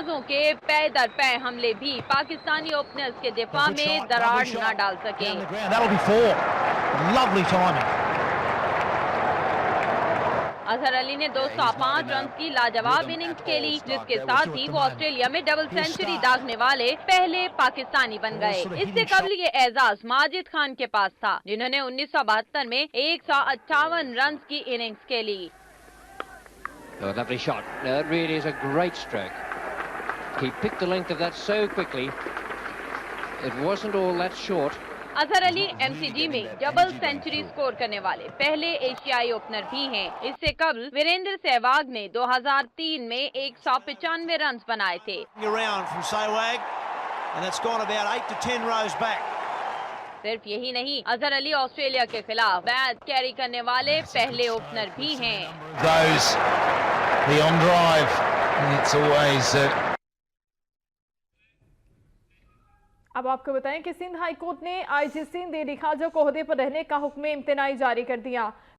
गेंदबाजों के पै दर पै हमले भी पाकिस्तानी ओपनर्स के दिफा में दरार न डाल सके। अजहर अली ने 205 रन की लाजवाब इनिंग्स खेली, जिसके साथ ही वो ऑस्ट्रेलिया में डबल सेंचुरी दागने वाले पहले पाकिस्तानी बन गए। इससे कबल ये एजाज माजिद खान के पास था, जिन्होंने 1972 में 158 रन की इनिंग्स खेली। Oh, lovely shot. No, it really is a great stroke. He picked the length of that so quickly. It wasn't all that short. Azhar Ali MCG में डबल सेंचुरी स्कोर करने वाले पहले एशियाई ओपनर भी हैं। इससे कबल वीरेंद्र सहवाग ने 2003 में 195 रन बनाए थे। सिर्फ यही नहीं, अजहर अली ऑस्ट्रेलिया के खिलाफ बैट कैरी करने वाले पहले ओपनर भी हैं। अब आपको बताएं कि सिंध हाई कोर्ट ने आईजी सिंध एडी खाजा को ओहदे पर रहने का हुक्म इम्तनाई जारी कर दिया।